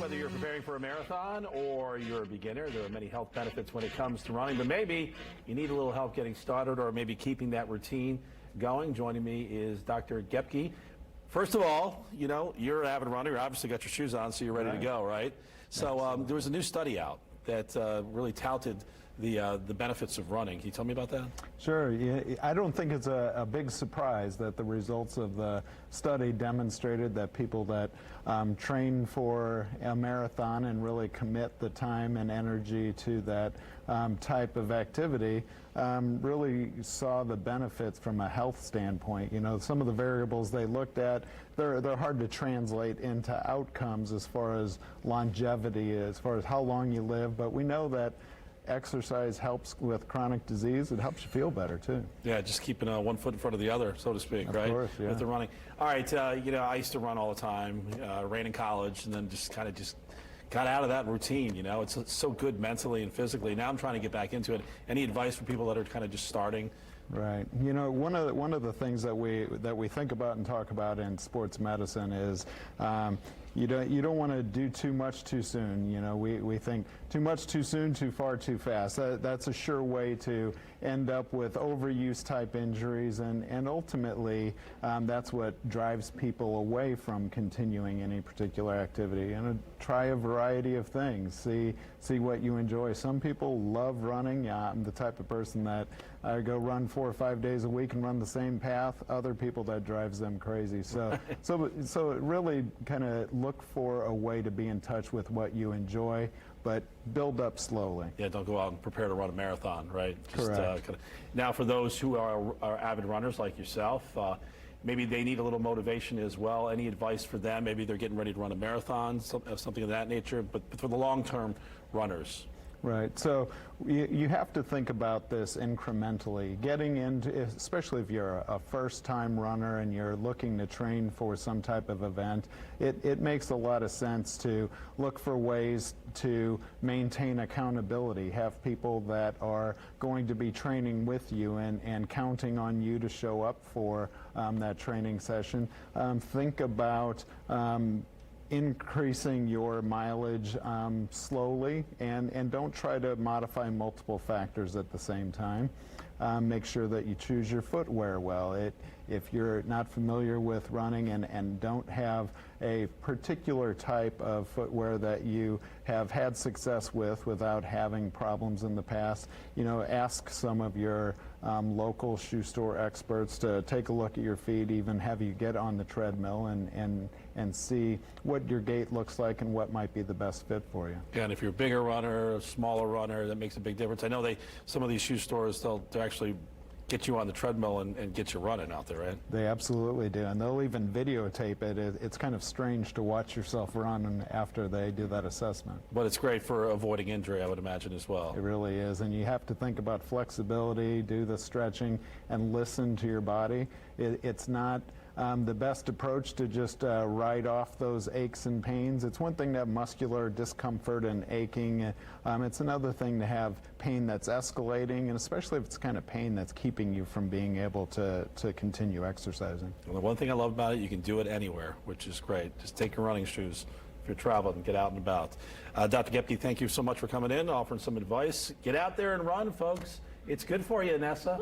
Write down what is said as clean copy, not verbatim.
Whether you're preparing for a marathon or you're a beginner, there are many health benefits when it comes to running, but maybe you need a little help getting started or maybe keeping that routine going. Joining me is Dr. Gebke. First of all, you know, you're an avid runner. You obviously got your shoes on, so you're ready to go, right? So there was a new study out that really touted the benefits of running. Can you tell me about that? Sure. Yeah, I don't think it's a big surprise that the results of the study demonstrated that people that train for a marathon and really commit the time and energy to that type of activity really saw the benefits from a health standpoint. You know, some of the variables they looked at, they're hard to translate into outcomes as far as longevity, as far as how long you live, but we know that exercise helps with chronic disease. It helps you feel better too. Yeah, just keeping one foot in front of the other, so to speak, right? Of course, yeah. With the running. All right, you know, I used to run all the time, ran in college, and then just got out of that routine. You know, it's so good mentally and physically. Now I'm trying to get back into it. Any advice for people that are kind of just starting? Right. You know, one of the things that we think about and talk about in sports medicine is you don't want to do too much too soon. You know, we think too much too soon, too far too fast. That's a sure way to end up with overuse type injuries, and ultimately that's what drives people away from continuing any particular activity. And try a variety of things. See what you enjoy. Some people love running. I'm the type of person that I go run 4 or 5 days a week and run the same path. Other people, that drives them crazy. So it really kind of look for a way to be in touch with what you enjoy, but build up slowly. Yeah, don't go out and prepare to run a marathon, right? Just, correct. Now, for those who are avid runners like yourself, maybe they need a little motivation as well. Any advice for them? Maybe they're getting ready to run a marathon, something of that nature, but for the long-term runners. Right. So you have to think about this incrementally. Getting into, especially if you're a first-time runner and you're looking to train for some type of event, it makes a lot of sense to look for ways to maintain accountability, have people that are going to be training with you and counting on you to show up for that training session. Think about increasing your mileage slowly, and don't try to modify multiple factors at the same time. Make sure that you choose your footwear well. If you're not familiar with running and don't have a particular type of footwear that you have had success with without having problems in the past, you know, ask some of your local shoe store experts to take a look at your feet, even have you get on the treadmill and see what your gait looks like and what might be the best fit for you. Yeah, and if you're a bigger runner, a smaller runner, that makes a big difference. I know some of these shoe stores, they'll actually get you on the treadmill and get you running out there, right? They absolutely do, and they'll even videotape it. It's kind of strange to watch yourself run after they do that assessment. But it's great for avoiding injury, I would imagine, as well. It really is, and you have to think about flexibility, do the stretching, and listen to your body. It's not the best approach to just write off those aches and pains. It's one thing to have muscular discomfort and aching. It's another thing to have pain that's escalating, and especially if it's kind of pain that's keeping you from being able to continue exercising. Well, the one thing I love about it, you can do it anywhere, which is great. Just take your running shoes if you're traveling and get out and about. Dr. Gebke, thank you so much for coming in, offering some advice. Get out there and run, folks. It's good for you, Nessa.